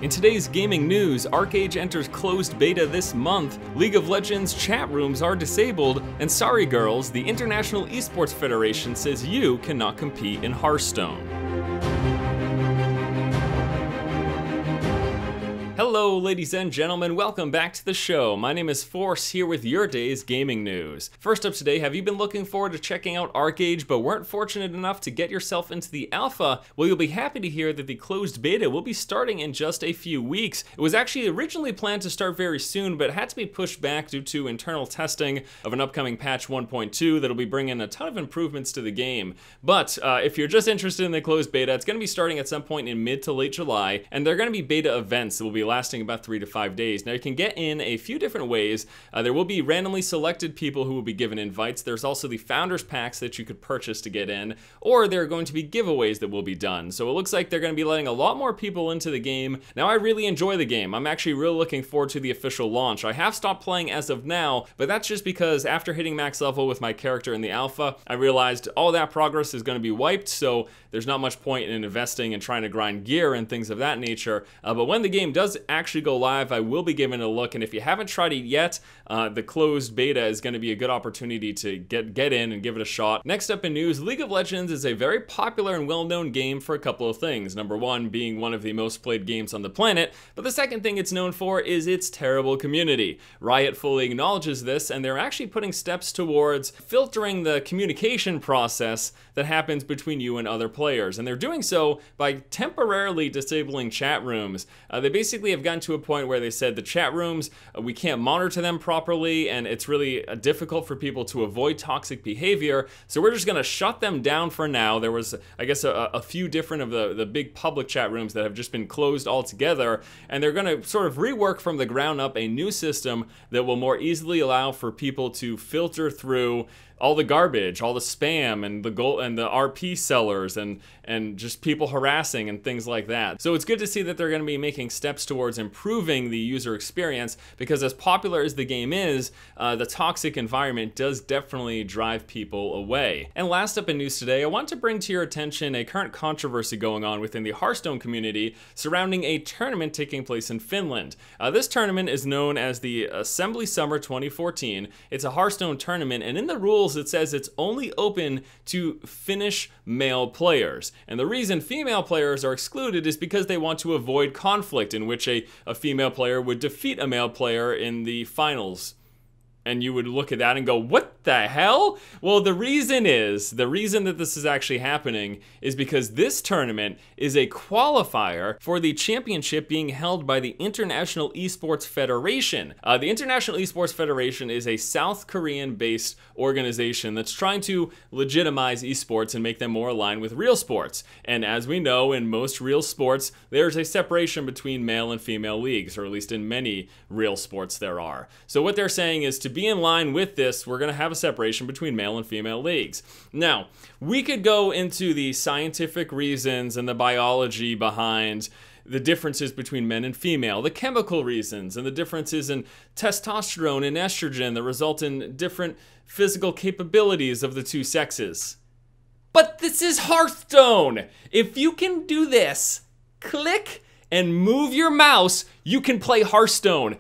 In today's gaming news, ArcheAge enters closed beta this month, League of Legends chat rooms are disabled, and sorry girls, the International Esports Federation says you cannot compete in Hearthstone. Hello ladies and gentlemen, welcome back to the show. My name is Force, here with your day's gaming news. First up today, have you been looking forward to checking out ArcheAge but weren't fortunate enough to get yourself into the alpha? Well, you'll be happy to hear that the closed beta will be starting in just a few weeks. It was actually originally planned to start very soon, but had to be pushed back due to internal testing of an upcoming patch 1.2 that'll be bringing a ton of improvements to the game. But if you're just interested in the closed beta, it's going to be starting at some point in mid to late July, and they're going to be beta events that will be lasting about 3 to 5 days. Now you can get in a few different ways. There will be randomly selected people who will be given invites. There's also the founders packs that you could purchase to get in, or there are going to be giveaways that will be done. So it looks like they're going to be letting a lot more people into the game. Now I really enjoy the game. I'm actually really looking forward to the official launch. I have stopped playing as of now, but that's just because after hitting max level with my character in the alpha, I realized all that progress is going to be wiped, so there's not much point in investing and trying to grind gear and things of that nature. But when the game does actually go live, I will be giving it a look, and if you haven't tried it yet, the closed beta is going to be a good opportunity to get in and give it a shot. Next up in news, League of Legends is a very popular and well-known game for a couple of things. Number one, being one of the most played games on the planet, but the second thing it's known for is its terrible community. Riot fully acknowledges this, and they're actually putting steps towards filtering the communication process that happens between you and other players, and they're doing so by temporarily disabling chat rooms. They basically have gotten to a point where they said the chat rooms, we can't monitor them properly, and it's really difficult for people to avoid toxic behavior, so we're just going to shut them down for now. There was, I guess, a few different of the big public chat rooms that have just been closed altogether, and they're going to sort of rework from the ground up a new system that will more easily allow for people to filter through all the garbage, all the spam, and the RP sellers, and just people harassing and things like that. So it's good to see that they're going to be making steps towards improving the user experience, because as popular as the game is, the toxic environment does definitely drive people away. And last up in news today, I want to bring to your attention a current controversy going on within the Hearthstone community surrounding a tournament taking place in Finland. This tournament is known as the Assembly Summer 2014. It's a Hearthstone tournament, and in the rules it says it's only open to Finnish male players. And the reason female players are excluded is because they want to avoid conflict in which a female player would defeat a male player in the finals. And you would look at that and go, what the hell? Well, the reason that this is actually happening is because this tournament is a qualifier for the championship being held by the International Esports Federation. The International Esports Federation is a South Korean-based organization that's trying to legitimize esports and make them more aligned with real sports. And as we know, in most real sports, there's a separation between male and female leagues, or at least in many real sports there are. So what they're saying is, to be in line with this, we're going to have a separation between male and female leagues. Now, we could go into the scientific reasons and the biology behind the differences between men and female, the chemical reasons, and the differences in testosterone and estrogen that result in different physical capabilities of the two sexes. But this is Hearthstone! If you can do this, click and move your mouse, you can play Hearthstone.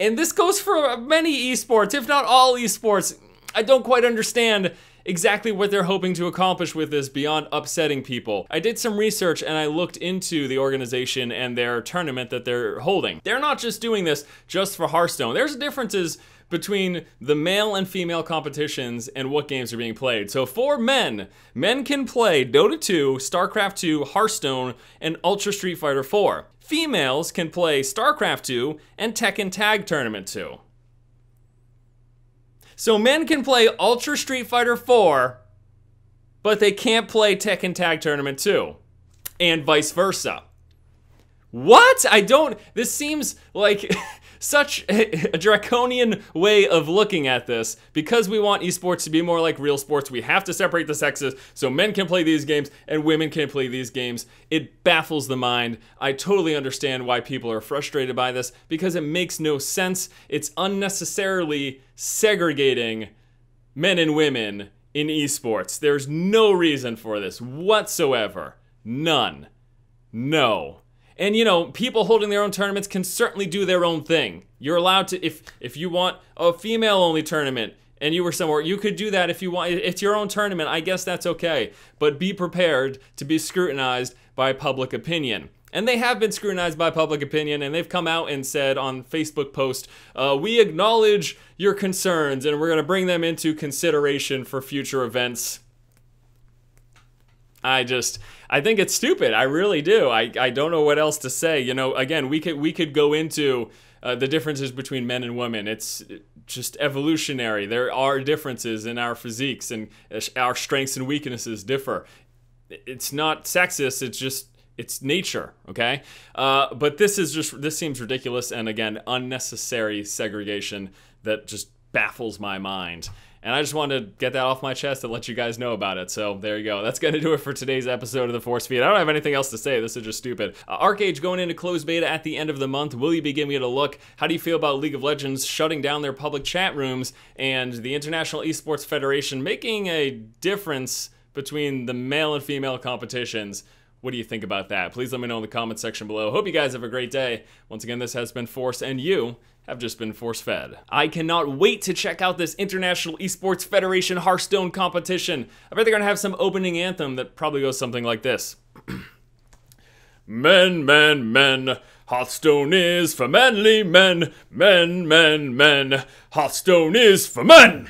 And this goes for many esports, if not all esports. I don't quite understand exactly what they're hoping to accomplish with this beyond upsetting people. I did some research and I looked into the organization and their tournament that they're holding. They're not just doing this just for Hearthstone. There's differences between the male and female competitions and what games are being played. So for men can play Dota 2, StarCraft 2, Hearthstone, and Ultra Street Fighter 4. Females can play StarCraft 2 and Tekken Tag Tournament 2. So men can play Ultra Street Fighter 4, but they can't play Tekken Tag Tournament 2, and vice versa. What? This seems like such a draconian way of looking at this. Because we want esports to be more like real sports, we have to separate the sexes so men can play these games and women can play these games. It baffles the mind. I totally understand why people are frustrated by this, because it makes no sense. It's unnecessarily segregating men and women in esports. There's no reason for this whatsoever. None. No. And you know, people holding their own tournaments can certainly do their own thing. You're allowed to, if you want a female-only tournament, and you were somewhere, you could do that if you want. It's your own tournament, I guess that's okay. But be prepared to be scrutinized by public opinion. And they have been scrutinized by public opinion, and they've come out and said on Facebook post, we acknowledge your concerns, and we're going to bring them into consideration for future events. I think it's stupid. I really do. I don't know what else to say. You know, again, we could go into the differences between men and women. It's just evolutionary. There are differences in our physiques, and our strengths and weaknesses differ. It's not sexist, it's nature, okay? But this seems ridiculous, and again, unnecessary segregation that just baffles my mind. And I just wanted to get that off my chest and let you guys know about it. So there you go. That's going to do it for today's episode of The Force Feed. I don't have anything else to say. This is just stupid. ArcheAge going into closed beta at the end of the month. Will you be giving it a look? How do you feel about League of Legends shutting down their public chat rooms and the International Esports Federation making a difference between the male and female competitions? What do you think about that? Please let me know in the comment section below. Hope you guys have a great day. Once again, this has been Force, and you have just been force-fed. I cannot wait to check out this International Esports Federation Hearthstone competition. I bet they're gonna have some opening anthem that probably goes something like this. Men, men, men, Hearthstone is for manly men. Men, men, men, Hearthstone is for men!